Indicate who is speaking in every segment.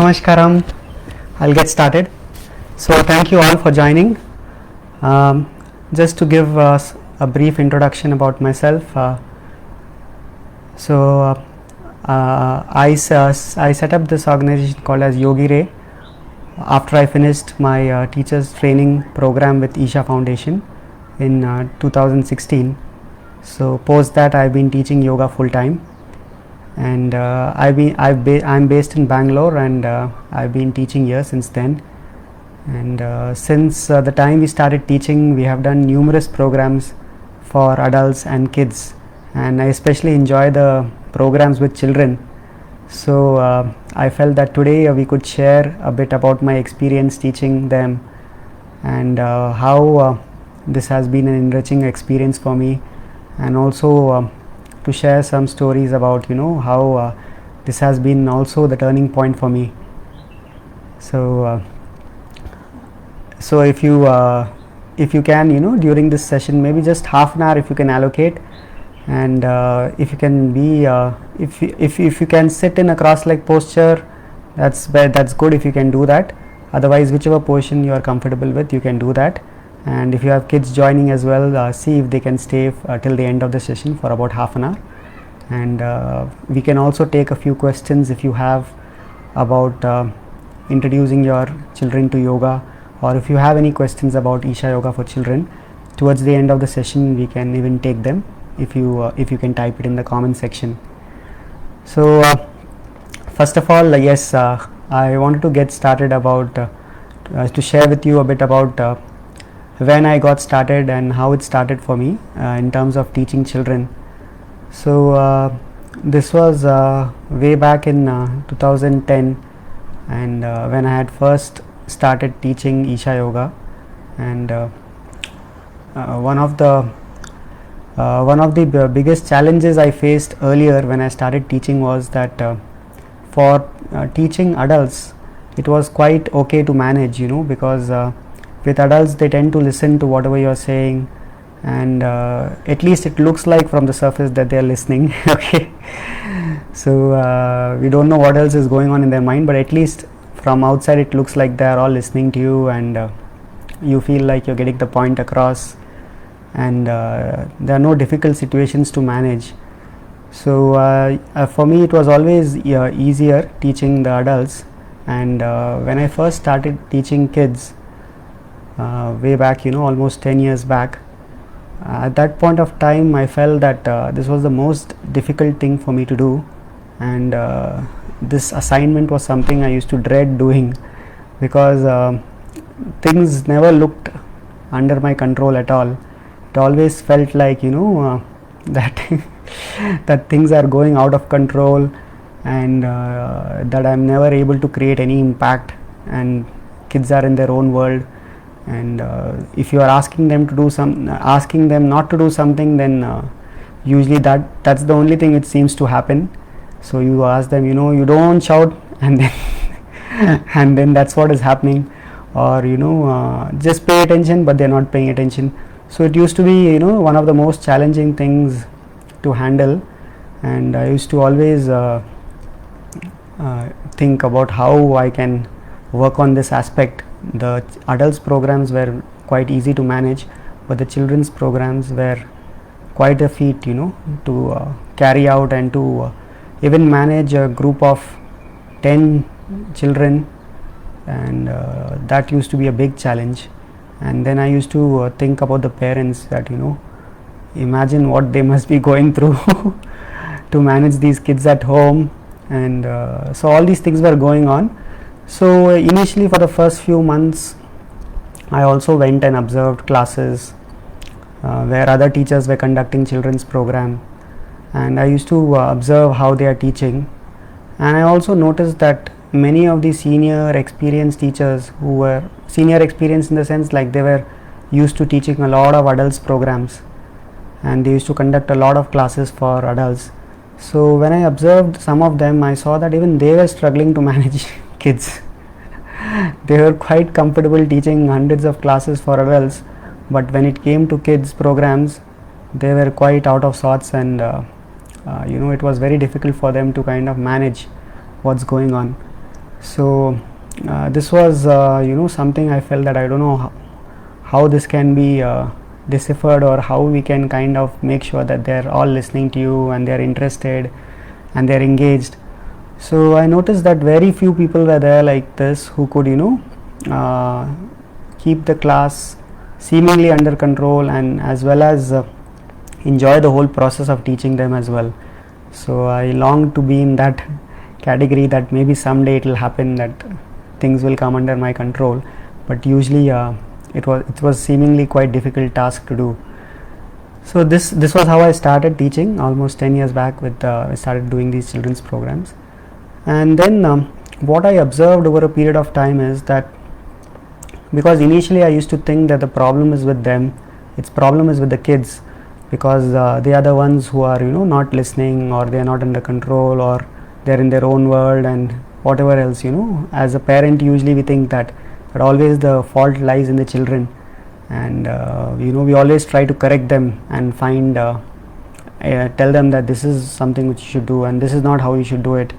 Speaker 1: Namaskaram. I'll get started. So, thank you all for joining. Just to give us a brief introduction about myself. I set up this organization called as Yogi Ray after I finished my teachers training program with Isha Foundation in 2016. So, post that I've been teaching yoga full time. And I'm based in Bangalore, and I've been teaching here since then. And since the time we started teaching, we have done numerous programs for adults and kids, and I especially enjoy the programs with children. So I felt that today we could share a bit about my experience teaching them, and how this has been an enriching experience for me, and also to share some stories about how this has been also the turning point for me. So if you can during this session, maybe just half an hour if you can allocate, and if you can be if you can sit in a cross-leg posture, that's good if you can do that. Otherwise, whichever position you are comfortable with, you can do that. And if you have kids joining as well, see if they can stay till the end of the session for about half an hour. And we can also take a few questions if you have about introducing your children to yoga, or if you have any questions about Isha Yoga for children. Towards the end of the session, we can even take them if you can type it in the comment section. So first of all, yes, I wanted to get started about to share with you a bit about when I got started and how it started for me in terms of teaching children. So this was way back in 2010, and when I had first started teaching Isha Yoga, and one of the biggest challenges I faced earlier when I started teaching was that for teaching adults, it was quite okay to manage, because with adults they tend to listen to whatever you are saying, and at least it looks like from the surface that they are listening. Okay, so we don't know what else is going on in their mind, but at least from outside it looks like they are all listening to you, and you feel like you're getting the point across, and there are no difficult situations to manage. So for me it was always easier teaching the adults. And when I first started teaching kids way back, almost 10 years back, at that point of time I felt that this was the most difficult thing for me to do, and this assignment was something I used to dread doing, because things never looked under my control at all. It always felt like that that things are going out of control, and that I'm never able to create any impact, and kids are in their own world. And if you are asking them not to do something, then usually that's the only thing it seems to happen. So you ask them, you don't shout, and then and then that's what is happening. Or just pay attention, but they're not paying attention. So it used to be one of the most challenging things to handle, and I used to always think about how I can work on this aspect. The adults programs were quite easy to manage, but the children's programs were quite a feat to carry out, and to even manage a group of 10 children, and that used to be a big challenge. And then I used to think about the parents, that imagine what they must be going through to manage these kids at home. And so all these things were going on. So initially, for the first few months, I also went and observed classes where other teachers were conducting children's program, and I used to observe how they are teaching. And I also noticed that many of the senior experienced teachers, who were senior experienced in the sense like they were used to teaching a lot of adults programs, and they used to conduct a lot of classes for adults. So when I observed some of them, I saw that even they were struggling to manage kids. They were quite comfortable teaching hundreds of classes for adults, but when it came to kids programs, they were quite out of sorts, and it was very difficult for them to kind of manage what's going on. So this was something I felt that I don't know how this can be deciphered, or how we can kind of make sure that they're all listening to you and they're interested and they're engaged. So I noticed that very few people were there like this who could keep the class seemingly under control, and as well as enjoy the whole process of teaching them as well. So I long to be in that category, that maybe someday it will happen, that things will come under my control, but usually it was seemingly quite difficult task to do. So this was how I started teaching almost 10 years back. With I started doing these children's programs, and then what I observed over a period of time is that, because initially I used to think that the problem is with them, its problem is with the kids, because they are the ones who are not listening, or they are not under control, or they are in their own world and whatever else. As a parent, usually we think that always the fault lies in the children, and we always try to correct them and find tell them that this is something which you should do and this is not how you should do it.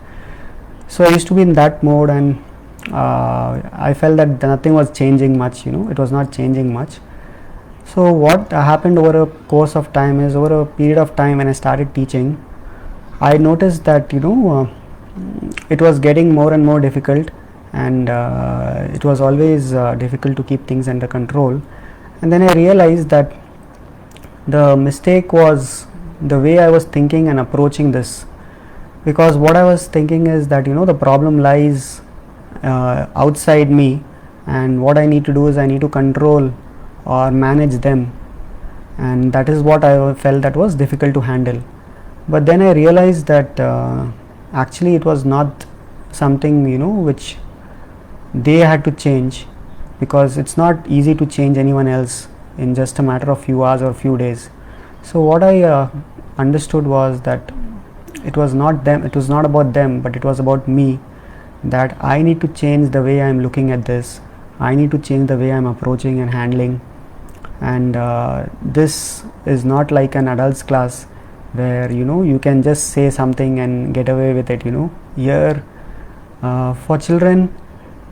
Speaker 1: So I used to be in that mode, and I felt that nothing was changing much. It was not changing much. So what happened over a course of time is, over a period of time when I started teaching, I noticed that it was getting more and more difficult, and it was always difficult to keep things under control. And then I realized that the mistake was the way I was thinking and approaching this, because what I was thinking is that the problem lies outside me, and what I need to do is I need to control or manage them, and that is what I felt that was difficult to handle. But then I realized that actually it was not something which they had to change, because it's not easy to change anyone else in just a matter of few hours or few days. So what I understood was that it was not them, it was not about them, but it was about me, that I need to change the way I am looking at this, I need to change the way I am approaching and handling. And this is not like an adults class where you can just say something and get away with it. Here for children,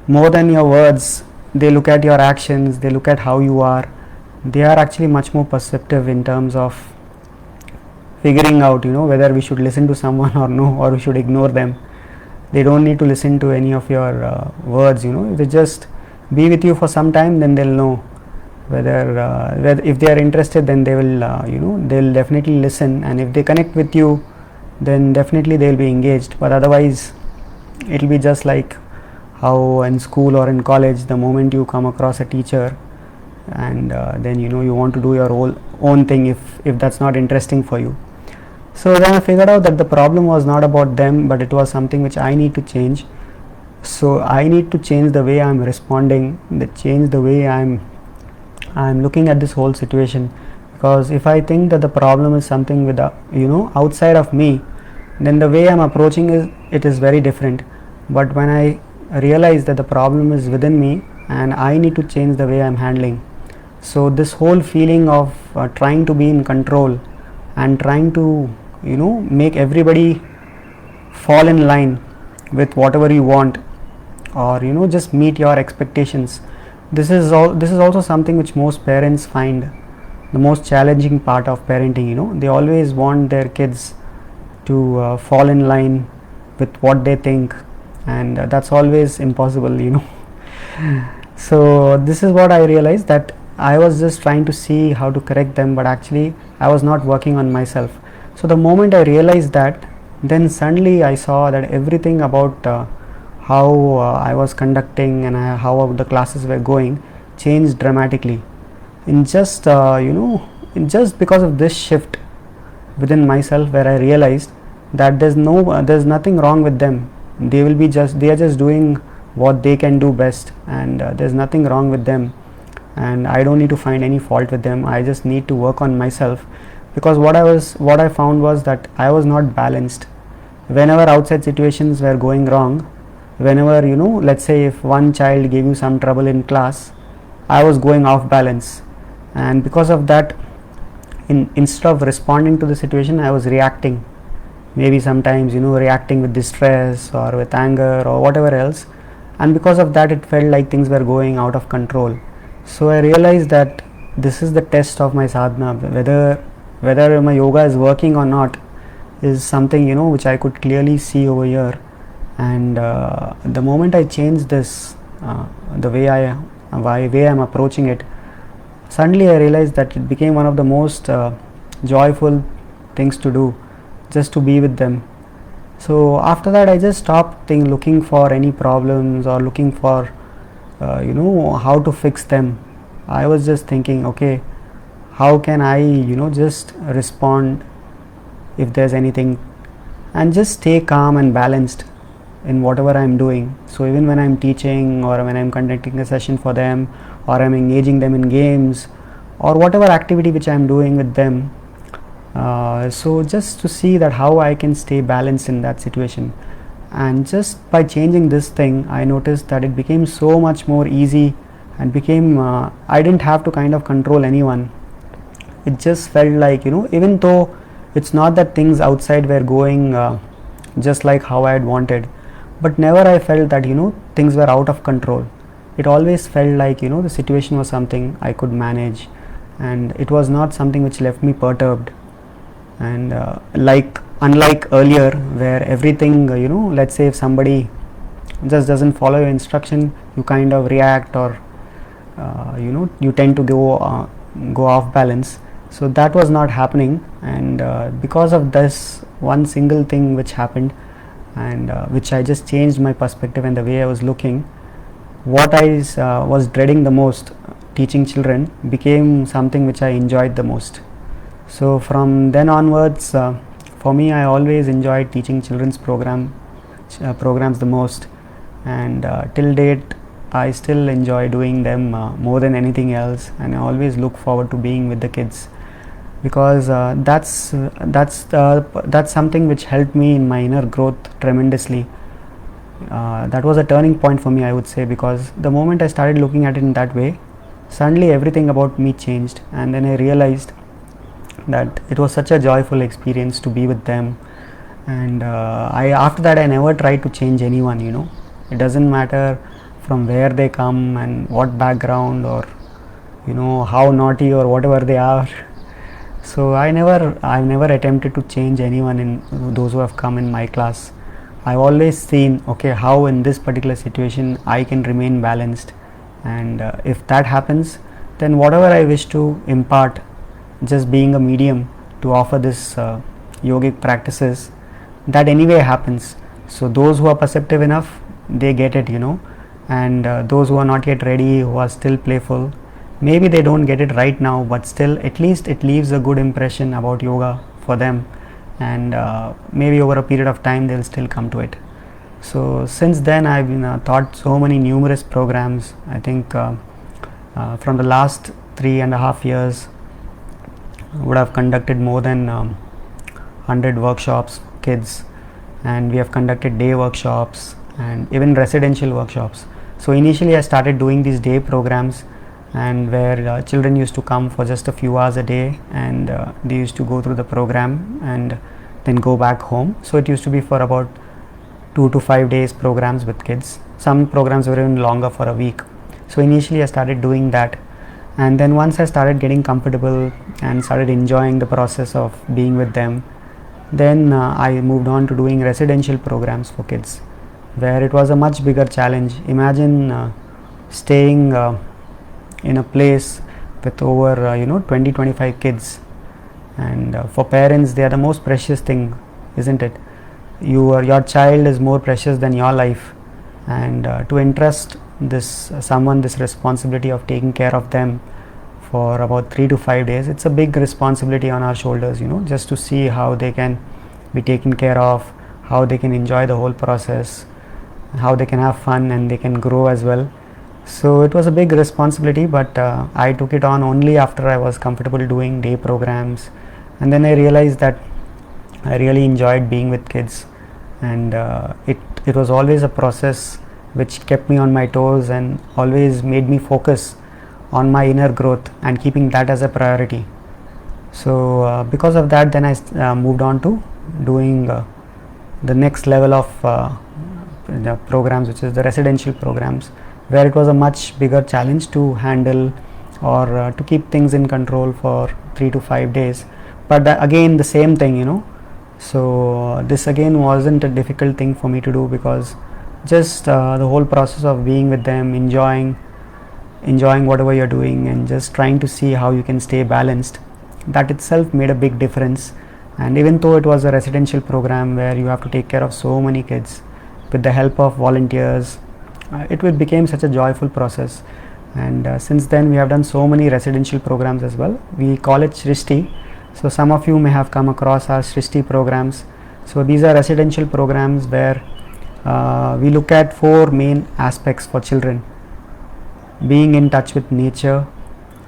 Speaker 1: more than your words, they look at your actions, they look at how you are. They are actually much more perceptive in terms of figuring out whether we should listen to someone or no, or we should ignore them. They don't need to listen to any of your words. If they just be with you for some time, then they'll know whether if they are interested, then they will they'll definitely listen, and if they connect with you, then definitely they'll be engaged. But otherwise it'll be just like how in school or in college, the moment you come across a teacher, and then you want to do your own thing if that's not interesting for you. So then I figured out that the problem was not about them, but it was something which I need to change. So I need to change the way I'm responding, change the way I'm looking at this whole situation. Because if I think that the problem is something with outside of me, then the way I'm approaching it is very different. But when I realize that the problem is within me and I need to change the way I'm handling, so this whole feeling of trying to be in control and trying to make everybody fall in line with whatever you want, or just meet your expectations, this is also something which most parents find the most challenging part of parenting. They always want their kids to fall in line with what they think, and that's always impossible. So this is what I realized, that I was just trying to see how to correct them, but actually I was not working on myself. So the moment I realized that, then suddenly I saw that everything about how I was conducting and how the classes were going changed dramatically. In just just because of this shift within myself, where I realized that there's nothing wrong with them. They are just doing what they can do best, and there's nothing wrong with them, and I don't need to find any fault with them. I just need to work on myself, because what I found was that I was not balanced. Whenever outside situations were going wrong, whenever let's say if one child gave you some trouble in class, I was going off balance, and because of that, instead of responding to the situation, I was reacting. Maybe sometimes reacting with distress or with anger or whatever else. and because of that it felt like things were going out of control. So I realized that this is the test of my sadhana, whether my yoga is working or not is something, you know, which I could clearly see over here. And the moment I changed this, the way I'm approaching it, suddenly I realized that it became one of the most joyful things to do, just to be with them. So after that I just stopped looking for any problems or looking for how to fix them. I was just thinking, okay, how can I just respond if there's anything, and just stay calm and balanced in whatever I'm doing. So even when I'm teaching, or when I'm conducting a session for them, or I'm engaging them in games, or whatever activity which I'm doing with them, so just to see that how I can stay balanced in that situation. And just by changing this thing, I noticed that it became so much more easy, and became I didn't have to kind of control anyone. It just felt like, even though it's not that things outside were going just like how I had wanted, but never I felt that things were out of control. It always felt like the situation was something I could manage, and it was not something which left me perturbed. And unlike earlier, where everything, let's say if somebody just doesn't follow your instruction, you kind of react, or you tend to go off balance. So that was not happening, and because of this one single thing which happened, and which I just changed my perspective and the way I was looking, what I was dreading the most, teaching children, became something which I enjoyed the most. So from then onwards, for me, I always enjoyed teaching children's programs the most, and till date I still enjoy doing them more than anything else, and I always look forward to being with the kids, because that's something which helped me in my inner growth tremendously. That was a turning point for me, I would say, because the moment I started looking at it in that way, suddenly everything about me changed, and then I realized that it was such a joyful experience to be with them. And after that I never tried to change anyone. It doesn't matter from where they come and what background, or how naughty or whatever they are. So I've never attempted to change anyone in those who have come in my class. I've always seen, okay, how in this particular situation I can remain balanced, and if that happens, then whatever I wish to impart, just being a medium to offer this yogic practices, that anyway happens. So those who are perceptive enough, they get it, and those who are not yet ready, who are still playful, maybe they don't get it right now, but still at least it leaves a good impression about yoga for them, and maybe over a period of time they'll still come to it. So since then I've been taught so many numerous programs. I think from the last 3.5 years would have conducted more than 100 workshops for kids, and we have conducted day workshops and even residential workshops. So initially I started doing these day programs, and where children used to come for just a few hours a day, and they used to go through the program and then go back home. So it used to be for about 2 to 5 days programs with kids. Some programs were even longer, for a week. So initially I started doing that, and then once I started getting comfortable and started enjoying the process of being with them, then I moved on to doing residential programs for kids, where it was a much bigger challenge. Imagine staying in a place with over 20-25 kids, and for parents they are the most precious thing, isn't it? Your child is more precious than your life, and to entrust someone this responsibility of taking care of them for about 3 to 5 days, it's a big responsibility on our shoulders, just to see how they can be taken care of, how they can enjoy the whole process, how they can have fun, and they can grow as well. So it was a big responsibility, but I took it on only after I was comfortable doing day programs, and then I realized that I really enjoyed being with kids, and it was always a process which kept me on my toes and always made me focus on my inner growth and keeping that as a priority. So because of that, then I moved on to doing the next level of the programs, which is the residential programs, where it was a much bigger challenge to handle or to keep things in control for 3 to 5 days. But again, the same thing, so this again wasn't a difficult thing for me to do, because just the whole process of being with them, enjoying whatever you're doing, and just trying to see how you can stay balanced, that itself made a big difference. And even though it was a residential program where you have to take care of so many kids with the help of volunteers, it became such a joyful process. And since then we have done so many residential programs as well. We call it Srishti. So some of you may have come across our Srishti programs. So these are residential programs where we look at 4 main aspects for children: being in touch with nature,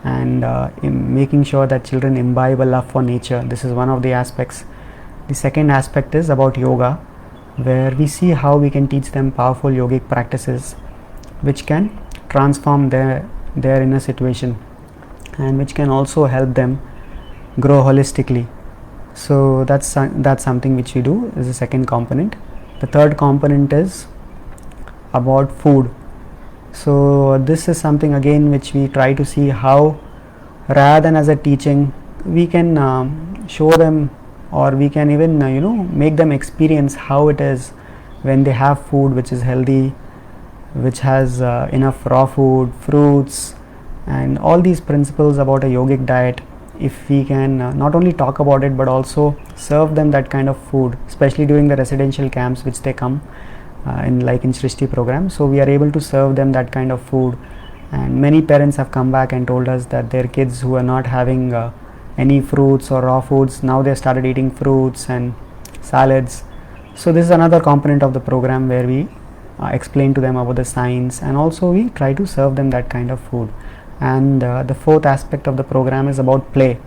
Speaker 1: and in making sure that children imbibe a love for nature. This is one of the aspects. The second aspect is about yoga, where we see how we can teach them powerful yogic practices which can transform their inner situation, and which can also help them grow holistically. So that's something which we do, is the second component. The third component is about food. So this is something again which we try to see how, rather than as a teaching, we can show them, or we can even make them experience how it is when they have food which is healthy, which has enough raw food, fruits, and all these principles about a yogic diet. If we can not only talk about it but also serve them that kind of food, especially during the residential camps which they come in Srishti program, so we are able to serve them that kind of food. And many parents have come back and told us that their kids who are not having any fruits or raw foods, now they started eating fruits and salads. So this is another component of the program where we explain to them about the science, and also we try to serve them that kind of food. And the fourth aspect of the program is about play,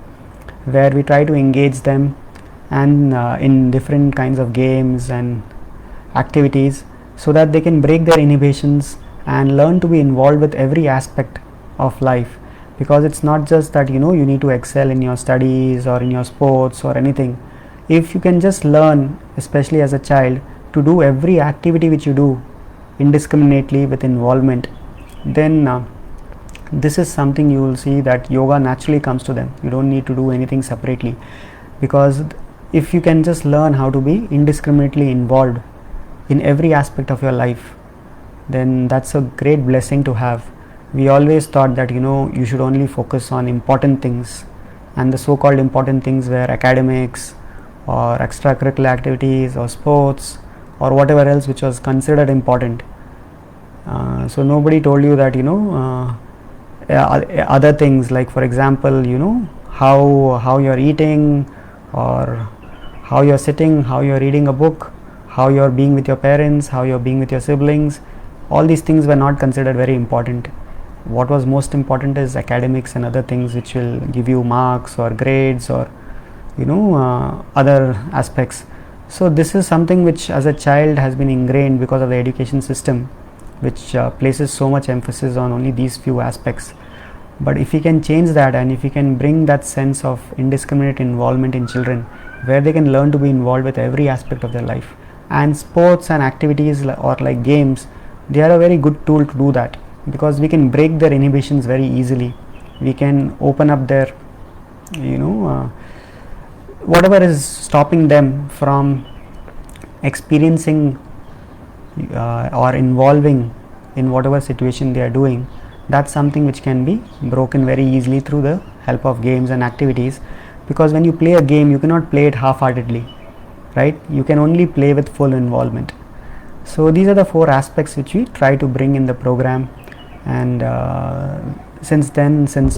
Speaker 1: where we try to engage them and in different kinds of games and activities, so that they can break their inhibitions and learn to be involved with every aspect of life. Because it's not just that you need to excel in your studies or in your sports or anything. If you can just learn, especially as a child, to do every activity which you do indiscriminately with involvement, then this is something you will see that yoga naturally comes to them. You don't need to do anything separately, because if you can just learn how to be indiscriminately involved in every aspect of your life, then that's a great blessing to have. We always thought that you should only focus on important things, and the so-called important things were academics or extracurricular activities or sports or whatever else which was considered important. So nobody told you that other things, like for example how you're eating, or how you're sitting, how you're reading a book, how you're being with your parents, how you're being with your siblings. All these things were not considered very important. What was most important is academics and other things which will give you marks or grades or other aspects. So this is something which as a child has been ingrained because of the education system, which places so much emphasis on only these few aspects. But if we can change that, and if we can bring that sense of indiscriminate involvement in children, where they can learn to be involved with every aspect of their life, and sports and activities or like games, they are a very good tool to do that, because we can break their inhibitions very easily. We can open up their whatever is stopping them from experiencing or involving in whatever situation they are doing. That's something which can be broken very easily through the help of games and activities, because when you play a game, you cannot play it half-heartedly, right? You can only play with full involvement. So these are the 4 aspects which we try to bring in the program. And since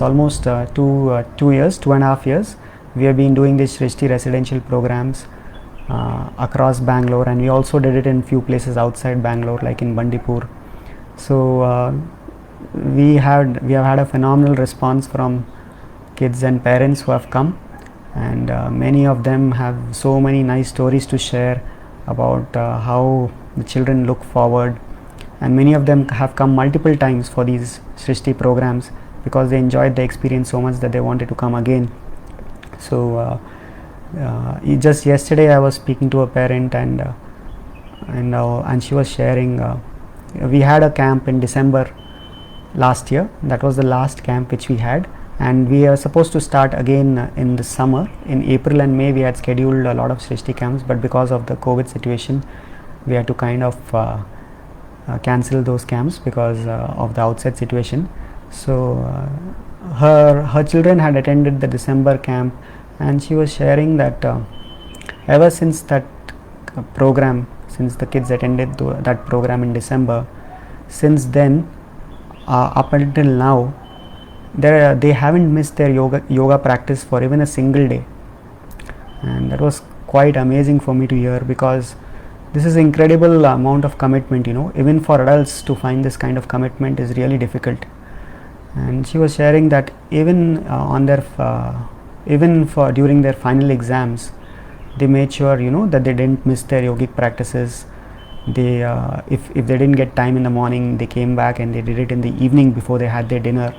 Speaker 1: almost 2.5 years, we have been doing this Srishti residential programs across Bangalore, and we also did it in few places outside Bangalore, like in Bandipur. So we have had a phenomenal response from kids and parents who have come, and many of them have so many nice stories to share about how the children look forward, and many of them have come multiple times for these Srishti programs because they enjoyed the experience so much that they wanted to come again. So just yesterday I was speaking to a parent, and and she was sharing. We had a camp in December last year. That was the last camp which we had, and we are supposed to start again in the summer. In April and May we had scheduled a lot of Srishti camps, but because of the COVID situation we had to kind of cancel those camps because of the outside situation. So her children had attended the December camp, and she was sharing that ever since that program, since the kids attended that program in December, since then up until now they haven't missed their yoga practice for even a single day. And that was quite amazing for me to hear, because this is incredible amount of commitment, even for adults to find this kind of commitment is really difficult. And she was sharing that even on their even for during their final exams, they made sure that they didn't miss their yogic practices. They if they didn't get time in the morning, they came back and they did it in the evening before they had their dinner.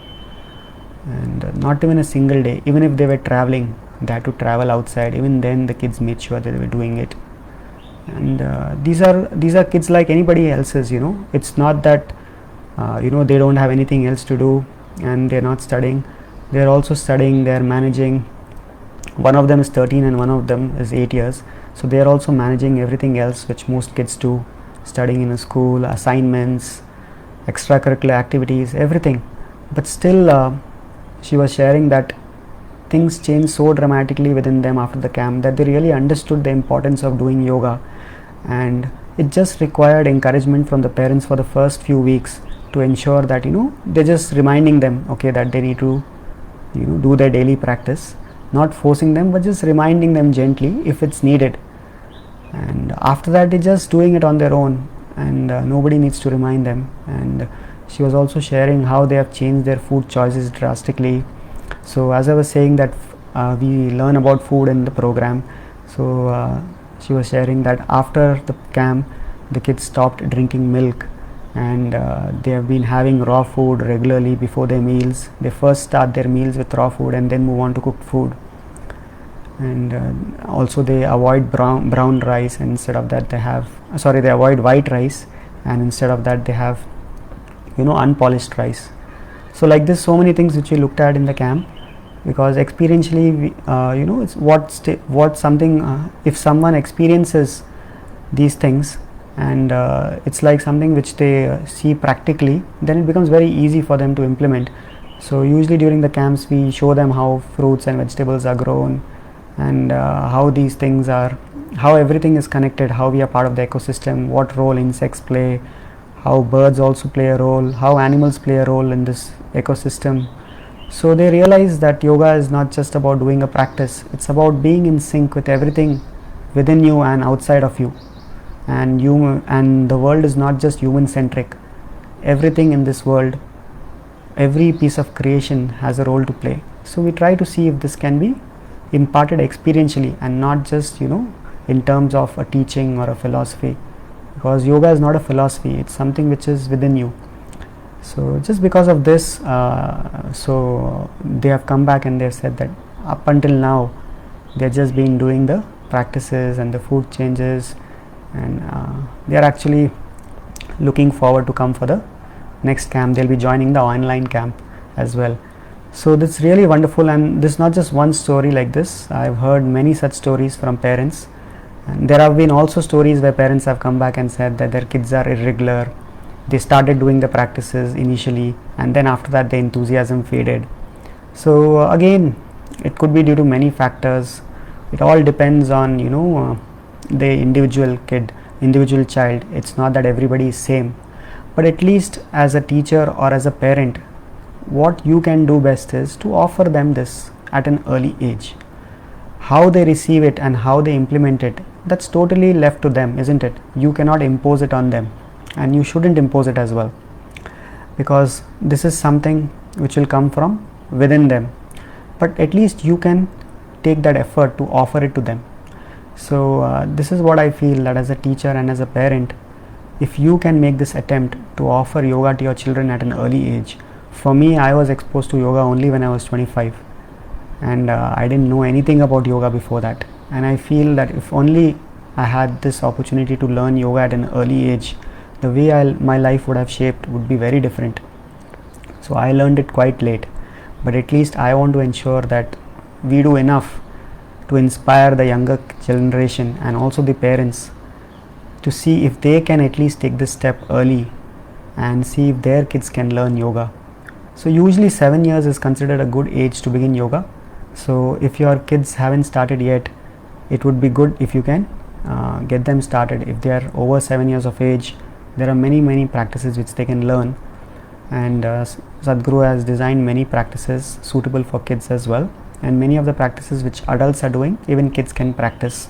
Speaker 1: And not even a single day, even if they were traveling, they had to travel outside, even then the kids made sure that they were doing it. And these are kids like anybody else's. It's not that they don't have anything else to do and they're not studying. They're also studying, they're managing. One of them is 13 and one of them is 8 years, so they're also managing everything else which most kids do, studying in a school, assignments, extracurricular activities, everything. But still she was sharing that things changed so dramatically within them after the camp that they really understood the importance of doing yoga, and it just required encouragement from the parents for the first few weeks to ensure that they're just reminding them, okay, that they need to do their daily practice, not forcing them but just reminding them gently if it's needed. And after that they're just doing it on their own, and nobody needs to remind them. And she was also sharing how they have changed their food choices drastically. So as I was saying that we learn about food in the program, so she was sharing that after the camp the kids stopped drinking milk, and they have been having raw food regularly before their meals. They first start their meals with raw food and then move on to cooked food. And also they avoid brown rice, and instead of that they avoid white rice, and instead of that they have unpolished rice. So like this, so many things which we looked at in the camp, because experientially we, it's what something if someone experiences these things, and it's like something which they see practically, then it becomes very easy for them to implement. So usually during the camps we show them how fruits and vegetables are grown, and how these things are, how everything is connected, how we are part of the ecosystem, what role insects play, how birds also play a role, how animals play a role in this ecosystem. So they realize that yoga is not just about doing a practice, it's about being in sync with everything within you and outside of you. And the world is not just human centric. Everything in this world, every piece of creation has a role to play. So we try to see if this can be imparted experientially and not just in terms of a teaching or a philosophy, because yoga is not a philosophy, it's something which is within you. So just because of this, so they have come back and they have said that up until now they've just been doing the practices and the food changes, and they are actually looking forward to come for the next camp. They'll be joining the online camp as well. So that's really wonderful, and this is not just one story like this. I've heard many such stories from parents, and there have been also stories where parents have come back and said that their kids are irregular. They started doing the practices initially, and then after that the enthusiasm faded. So again, it could be due to many factors. It all depends on the individual child. It's not that everybody is same, but at least as a teacher or as a parent, what you can do best is to offer them this at an early age. How they receive it and how they implement it, that's totally left to them, isn't it? You cannot impose it on them, and you shouldn't impose it as well, because this is something which will come from within them. But at least you can take that effort to offer it to them. So this is what I feel, that as a teacher and as a parent, if you can make this attempt to offer yoga to your children at an early age. For me, I was exposed to yoga only when I was 25, and I didn't know anything about yoga before that. And I feel that if only I had this opportunity to learn yoga at an early age, the way my life would have shaped would be very different. So I learned it quite late, but at least I want to ensure that we do enough to inspire the younger generation and also the parents to see if they can at least take this step early and see if their kids can learn yoga. So usually 7 years is considered a good age to begin yoga. So if your kids haven't started yet, it would be good if you can get them started. If they are over 7 years of age, there are many practices which they can learn, and Sadhguru has designed many practices suitable for kids as well, and many of the practices which adults are doing, even kids can practice.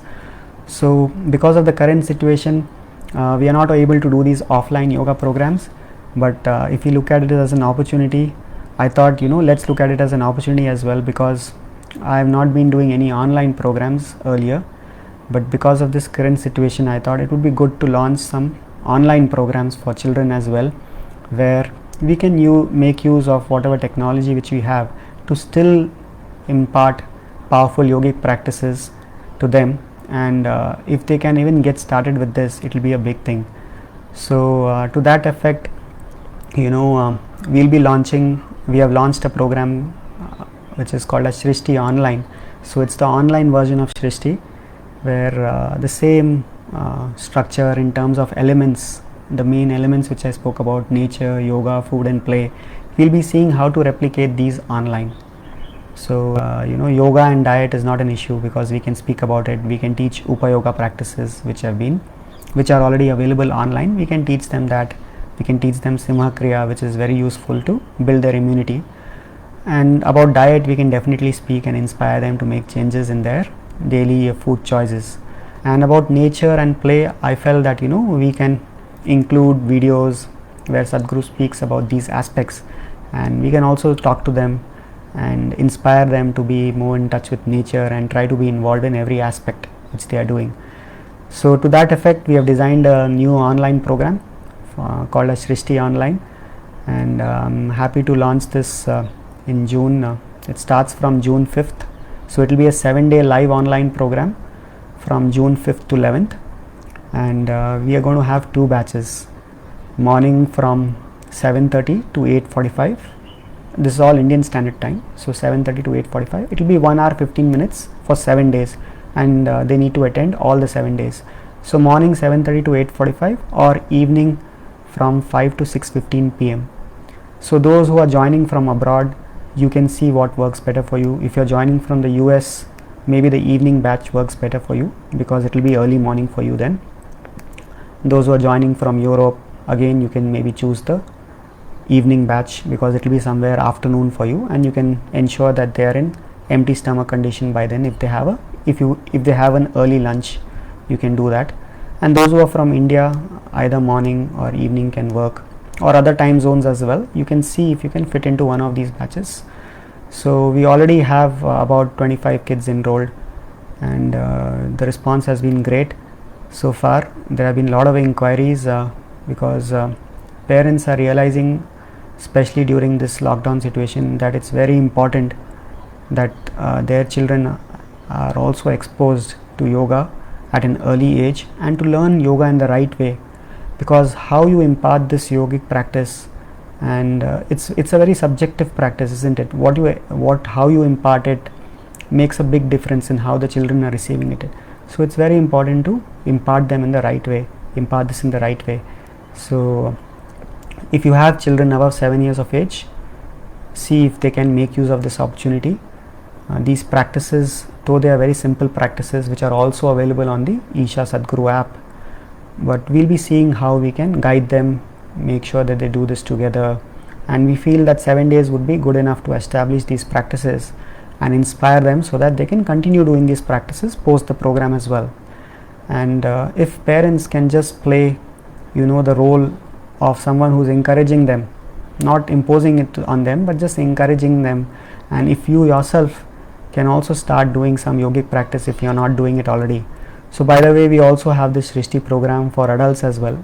Speaker 1: So because of the current situation, we are not able to do these offline yoga programs, but if you look at it as an opportunity, I thought, let's look at it as an opportunity as well, because I have not been doing any online programs earlier, but because of this current situation, I thought it would be good to launch some online programs for children as well, where we can make use of whatever technology which we have to still impart powerful yogic practices to them, and if they can even get started with this, it will be a big thing. So to that effect, we have launched a program which is called as Srishti Online. So it's the online version of Srishti, where the same structure in terms of elements, the main elements which I spoke about, nature, yoga, food and play, we'll be seeing how to replicate these online. So yoga and diet is not an issue, because we can speak about it. We can teach Upayoga practices which are already available online. We can teach them that. We can teach them Simha Kriya, which is very useful to build their immunity. And about diet, we can definitely speak and inspire them to make changes in their daily food choices. And about nature and play, I felt that we can include videos where Sadhguru speaks about these aspects, and we can also talk to them and inspire them to be more in touch with nature and try to be involved in every aspect which they are doing. So to that effect, we have designed a new online program called as Srishti Online, and I'm happy to launch this in June. It starts from June 5th, so it will be a 7-day live online program from June 5th to 11th, and we are going to have 2 batches, morning from 7:30 to 8:45. This is all Indian Standard Time, so 7:30 to 8:45. It will be 1 hour 15 minutes for 7 days, and they need to attend all the 7 days. So morning 7:30 to 8:45, or evening from 5 to 6:15 p.m. So those who are joining from abroad, you can see what works better for you. If you're joining from the US, maybe the evening batch works better for you, because it will be early morning for you then. Those who are joining from Europe, again you can maybe choose the evening batch, because it will be somewhere afternoon for you, and you can ensure that they are in empty stomach condition by then. If they have an early lunch, you can do that. And those who are from India, either morning or evening can work, or other time zones as well. You can see if you can fit into one of these batches. So we already have about 25 kids enrolled, and the response has been great so far. There have been a lot of inquiries because parents are realizing, especially during this lockdown situation, that it's very important that their children are also exposed to yoga at an early age, and to learn yoga in the right way, because how you impart this yogic practice, and it's a very subjective practice, isn't it? How you impart it makes a big difference in how the children are receiving it. So it's very important to impart this in the right way. So if you have children above 7 years of age, see if they can make use of this opportunity. These practices, though they are very simple practices, which are also available on the Isha Sadhguru app, but we'll be seeing how we can guide them, make sure that they do this together, and we feel that 7 days would be good enough to establish these practices and inspire them, so that they can continue doing these practices post the program as well. And if parents can just play the role of someone who's encouraging them, not imposing it on them, but just encouraging them, and if you yourself can also start doing some yogic practice if you're not doing it already. So by the way, we also have this Srishti program for adults as well.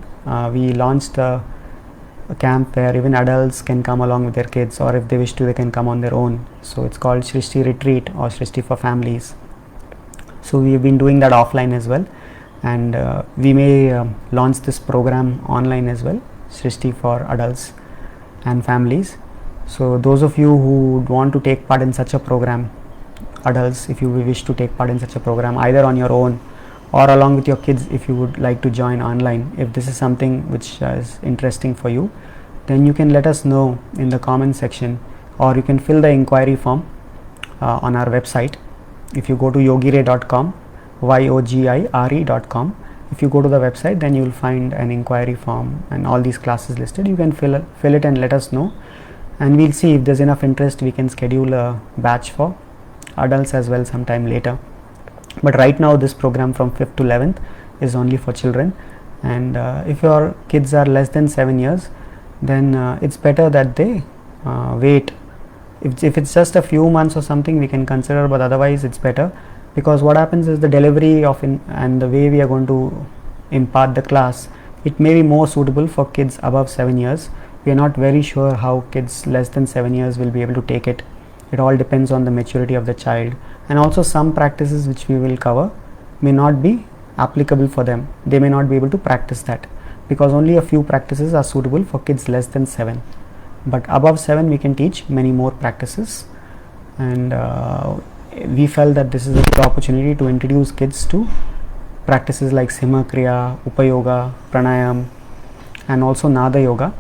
Speaker 1: We launched a camp where even adults can come along with their kids, or if they wish to, they can come on their own. So it's called Srishti Retreat or Srishti for Families. So we've been doing that offline as well, and we may launch this program online as well, Srishti for adults and families. So those of you who want to take part in such a program, adults, if you wish to take part in such a program either on your own or along with your kids, if you would like to join online, if this is something which is interesting for you, then you can let us know in the comment section, or you can fill the inquiry form on our website. If you go to yogire.com, yogire.com, if you go to the website, then you will find an inquiry form and all these classes listed. You can fill it and let us know, and we'll see if there's enough interest. We can schedule a batch for adults as well sometime later. But right now this program from 5th to 11th is only for children, and if your kids are less than 7 years, then it's better that they wait. If it's just a few months or something, we can consider, but otherwise it's better, because what happens is the delivery of and the way we are going to impart the class, it may be more suitable for kids above 7 years. We are not very sure how kids less than 7 years will be able to take it. It all depends on the maturity of the child, and also some practices which we will cover may not be applicable for them. They may not be able to practice that, because only a few practices are suitable for kids less than 7, but above 7 we can teach many more practices. And we felt that this is a good opportunity to introduce kids to practices like Simha Kriya, Upayoga, Pranayam, and also Nada Yoga.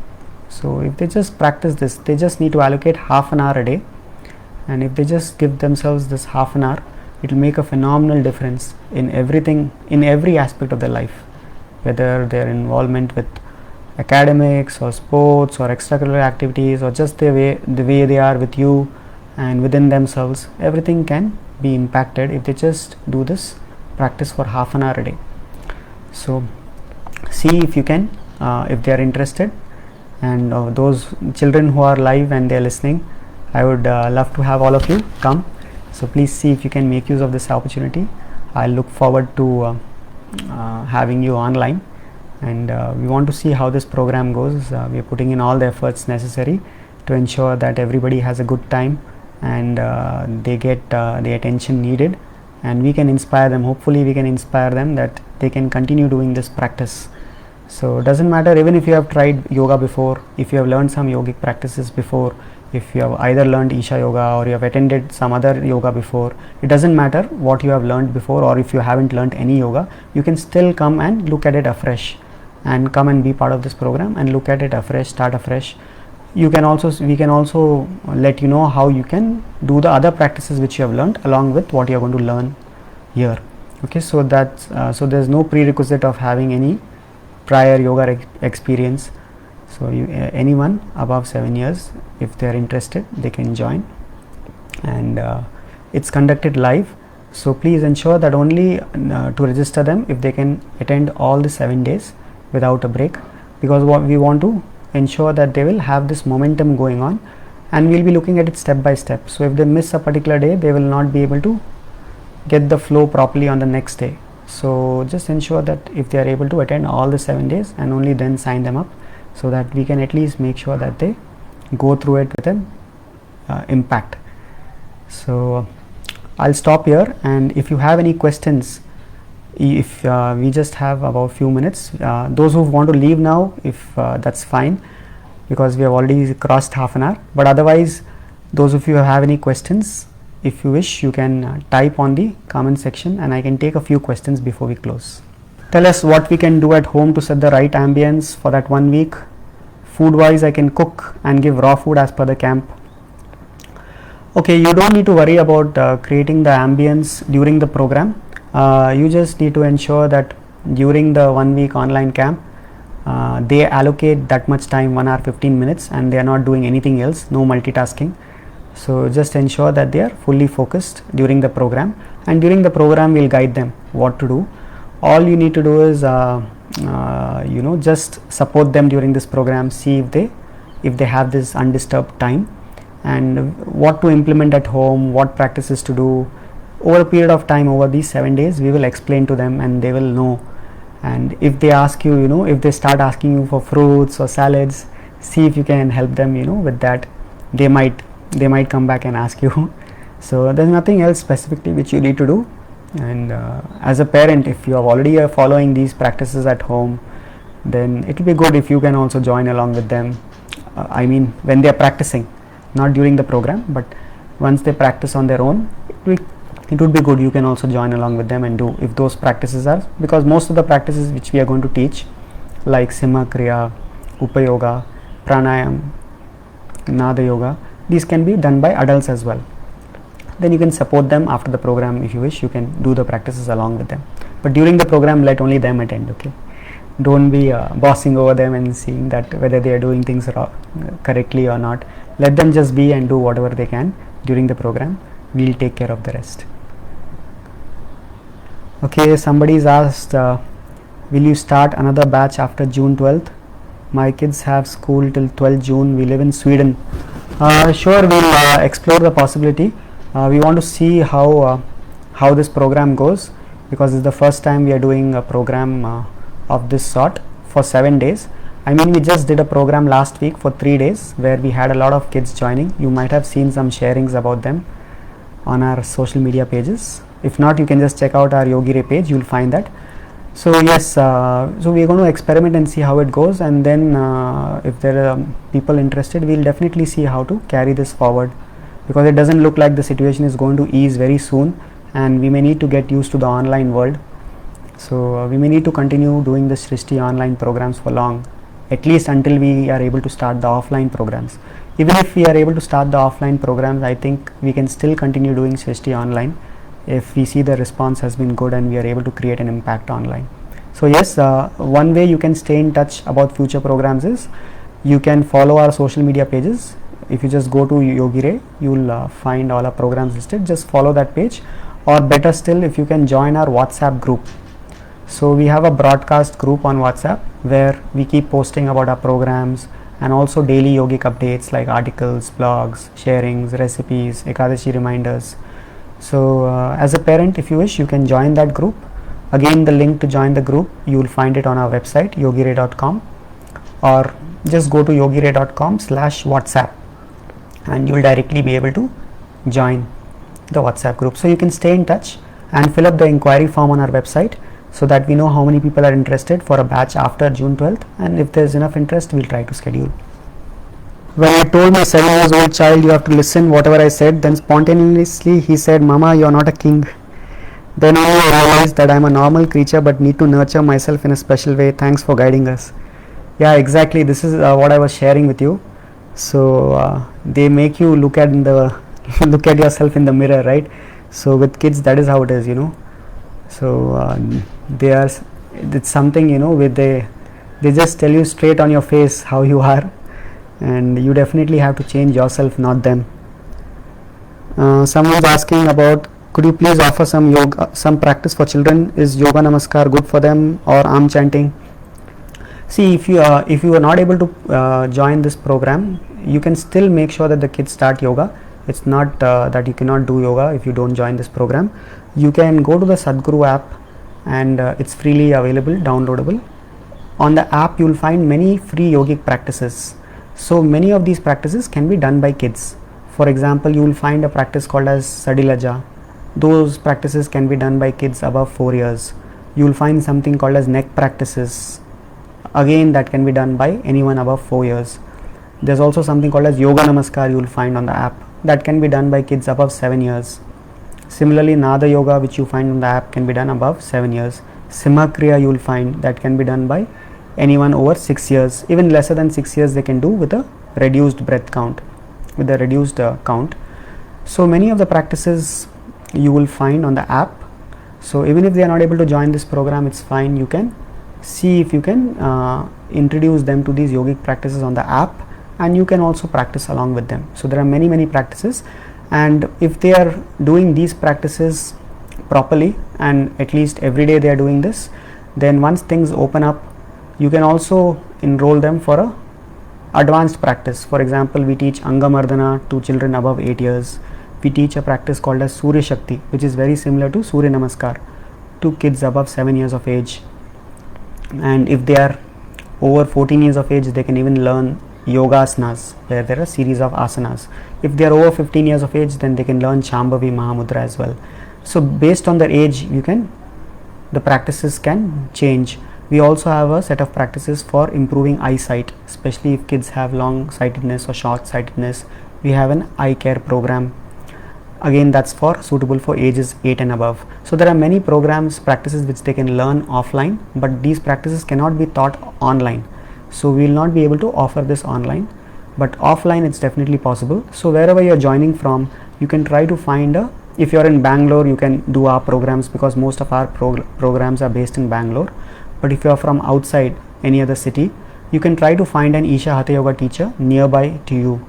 Speaker 1: So if they just practice this, they just need to allocate half an hour a day, and if they just give themselves this half an hour, it will make a phenomenal difference in everything, in every aspect of their life, whether their involvement with academics or sports or extracurricular activities, or just the way they are with you and within themselves. Everything can be impacted if they just do this practice for half an hour a day. So see if you can, if they are interested, and those children who are live and they are listening, I would love to have all of you come. So please see if you can make use of this opportunity. I look forward to having you online, and we want to see how this program goes. We are putting in all the efforts necessary to ensure that everybody has a good time, and they get the attention needed, and we can inspire them. Hopefully we can inspire them that they can continue doing this practice. So it doesn't matter even if you have tried yoga before, if you have learned some yogic practices before, if you have either learned Isha Yoga or you have attended some other yoga before, it doesn't matter what you have learned before, or if you haven't learned any yoga, you can still come and look at it afresh, and come and be part of this program and look at it afresh, start afresh. We can also let you know how you can do the other practices which you have learned along with what you are going to learn here. Okay, so that's so there's no prerequisite of having any prior yoga experience. So anyone above 7 years, if they are interested, they can join, and it's conducted live. So please ensure that only to register them if they can attend all the 7 days without a break, because what we want to ensure that they will have this momentum going on, and we'll be looking at it step by step. So if they miss a particular day, they will not be able to get the flow properly on the next day. So just ensure that if they are able to attend all the 7 days, and only then sign them up, so that we can at least make sure that they go through it with an impact. So I'll stop here, and if you have any questions, if we just have about few minutes, those who want to leave now, if that's fine, because we have already crossed half an hour, but otherwise those of you who have any questions, if you wish, you can type on the comment section, and I can take a few questions before we close. Tell us what we can do at home to set the right ambience for that 1 week. Food wise, I can cook and give raw food as per the camp. Okay, you don't need to worry about creating the ambience during the program. You just need to ensure that during the 1 week online camp, they allocate that much time, 1 hour 15 minutes, and they are not doing anything else, no multitasking. So just ensure that they are fully focused during the program, and during the program we'll guide them what to do. All you need to do is just support them during this program, see if they have this undisturbed time, and what to implement at home, what practices to do. Over a period of time, over these 7 days, we will explain to them, and they will know. And if they ask you, if they start asking you for fruits or salads, see if you can help them with that. They might come back and ask you. So there's nothing else specifically which you need to do. And as a parent, if you are already following these practices at home, then it will be good if you can also join along with them. I mean, when they are practicing, not during the program, but once they practice on their own, it would be good you can also join along with them and do, if those practices are, because most of the practices which we are going to teach, like Simha Kriya, Upayoga, Pranayam, Nada Yoga, these can be done by adults as well. Then you can support them after the program. If you wish, you can do the practices along with them, but during the program let only them attend. Okay, don't be bossing over them and seeing that whether they are doing things correctly or not. Let them just be and do whatever they can during the program. We'll take care of the rest. Okay, somebody's asked, will you start another batch after June 12th? My kids have school till 12th June. We live in Sweden. Sure, we'll explore the possibility. We want to see how this program goes, because it's the first time we are doing a program of this sort for 7 days. I mean, we just did a program last week for 3 days where we had a lot of kids joining. You might have seen some sharings about them on our social media pages. If not, you can just check out our Yogire page, you will find that. So yes, so we are going to experiment and see how it goes, and then if there are people interested, we will definitely see how to carry this forward, because it doesn't look like the situation is going to ease very soon, and we may need to get used to the online world. So we may need to continue doing the Srishti online programs for long, at least until we are able to start the offline programs. Even if we are able to start the offline programs, I think we can still continue doing Srishti online if we see the response has been good and we are able to create an impact online. So yes, one way you can stay in touch about future programs is you can follow our social media pages. If you just go to Yogire, you will find all our programs listed. Just follow that page, or better still, if you can join our WhatsApp group. So we have a broadcast group on WhatsApp where we keep posting about our programs, and also daily yogic updates like articles, blogs, sharings, recipes, Ekadashi reminders. So as a parent, if you wish, you can join that group. Again, the link to join the group, you will find it on our website yogire.com, or just go to yogire.com/WhatsApp and you will directly be able to join the WhatsApp group. So you can stay in touch and fill up the inquiry form on our website, so that we know how many people are interested for a batch after June 12th, and if there is enough interest, we will try to schedule. When I told my 7 years old child, you have to listen whatever I said, then spontaneously he said, Mama, you are not a king. Then only I realized that I am a normal creature but need to nurture myself in a special way. Thanks for guiding us. Yeah, exactly, this is what I was sharing with you. So they make you look at look at yourself in the mirror, right? So with kids, that is how it is, you know. So it's something, where they just tell you straight on your face how you are, and you definitely have to change yourself, not them. Someone's asking about, could you please offer some practice for children? Is yoga namaskar good for them, or arm chanting? See, if you are not able to join this program, you can still make sure that the kids start yoga. It's not that you cannot do yoga if you don't join this program. You can go to the Sadhguru app, and it's freely available, downloadable. On the app, you will find many free yogic practices. So many of these practices can be done by kids. For example, you will find a practice called as Sadilaja. Those practices can be done by kids above 4 years. You will find something called as neck practices. Again, that can be done by anyone above 4 years. There's also something called as Yoga Namaskar you will find on the app. That can be done by kids above 7 years. Similarly, Nada Yoga, which you find on the app, can be done above 7 years. Simha Kriya you will find that can be done by anyone over 6 years. Even lesser than 6 years they can do with a reduced breath count, with a reduced count. So many of the practices you will find on the app. So even if they are not able to join this program, it's fine. You can see if you can introduce them to these yogic practices on the app, and you can also practice along with them. So there are many practices, and if they are doing these practices properly, and at least every day they are doing this, then once things open up, you can also enroll them for a advanced practice. For example, we teach Angamardana to children above 8 years. We teach a practice called as Surya Shakti, which is very similar to Surya Namaskar, to kids above 7 years of age. And if they are over 14 years of age, they can even learn Yogasanas, where there are a series of asanas. If they are over 15 years of age, then they can learn Shambhavi Mahamudra as well. So based on their age, the practices can change. We also have a set of practices for improving eyesight, especially if kids have long sightedness or short sightedness. We have an eye care program. Again, that's suitable for ages 8 and above. So there are many programs, practices which they can learn offline, but these practices cannot be taught online. So we will not be able to offer this online, but offline it's definitely possible. So wherever you're joining from, you can try to find if you're in Bangalore, you can do our programs, because most of our programs are based in Bangalore. But if you're from outside any other city, you can try to find an Isha Hatha Yoga teacher nearby to you.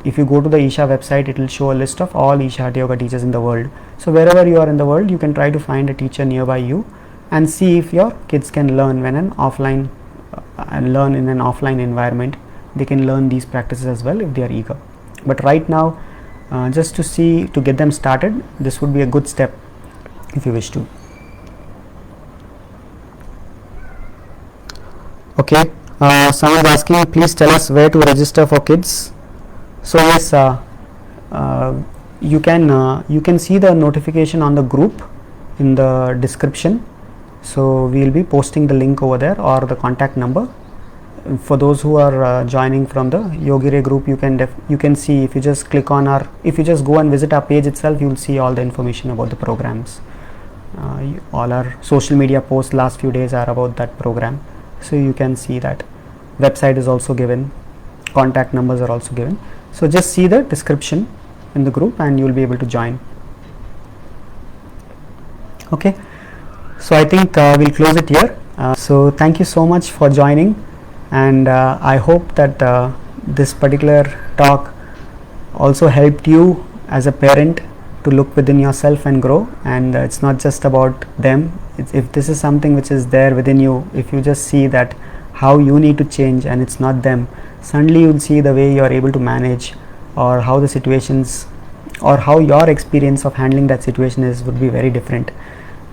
Speaker 1: If you go to the Isha website, it will show a list of all Isha Hatha Yoga teachers in the world. So wherever you are in the world, you can try to find a teacher nearby you and see if your kids can learn learn in an offline environment. They can learn these practices as well if they are eager. But right now, just to get them started, this would be a good step if you wish to. Okay, someone is asking, please tell us where to register for kids. So yes, you can see the notification on the group in the description. So we will be posting the link over there, or the contact number. For those who are joining from the Yogire group, you can see, if you just click on if you just go and visit our page itself, you will see all the information about the programs. All our social media posts last few days are about that program, so you can see that. Website is also given, contact numbers are also given. So just see the description in the group and you will be able to join. Okay, so I think we'll close it here. So thank you so much for joining, and I hope that this particular talk also helped you as a parent to look within yourself and grow. And it's not just about them. If this is something which is there within you, if you just see that how you need to change and it's not them, suddenly you'll see the way you are able to manage, or how the situations, or how your experience of handling that situation would be very different.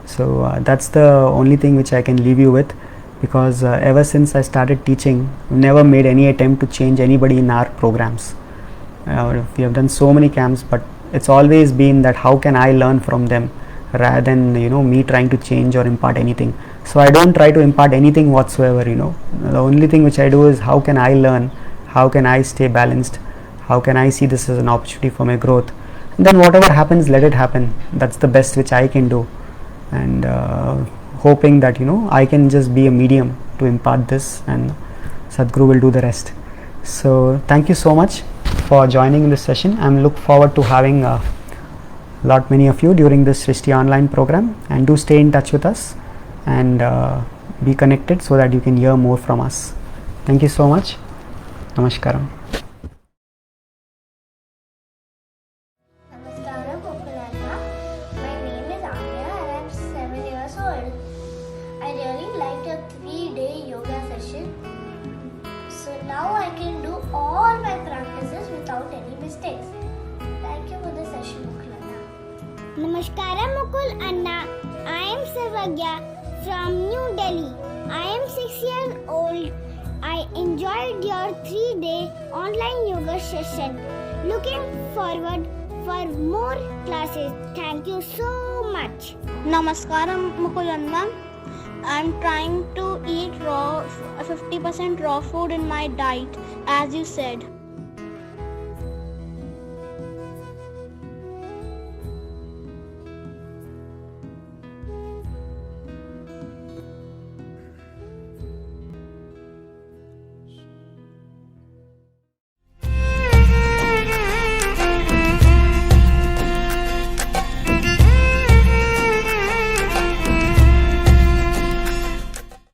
Speaker 1: So that's the only thing which I can leave you with, because ever since I started teaching, I've never made any attempt to change anybody in our programs. We have done so many camps, but it's always been that how can I learn from them, rather than me trying to change or impart anything. So I don't try to impart anything whatsoever. The only thing which I do is how can I learn, how can I stay balanced, how can I see this as an opportunity for my growth, and then whatever happens, let it happen. That's the best which I can do, and hoping that I can just be a medium to impart this, and Sadhguru will do the rest. So thank you so much for joining in this session. I'm look forward to having many of you during this Srishti online program, and do stay in touch with us and be connected so that you can hear more from us. Thank you so much. Namaskaram.
Speaker 2: Namaskaram, Mukulana. My name is Anya and I'm 7 years old. I really liked your 3-day yoga session. So now I can do all my practices without any mistakes. Thank you for the session, Mukulana.
Speaker 3: Namaskaram, Mukul Anna. I am Sarvagya from New Delhi. I am 6 years old. I enjoyed your 3-day online yoga session. Looking forward for more classes. Thank you so much.
Speaker 4: Namaskaram, Mukulanna. I'm trying to eat 50% raw food in my diet, as you said.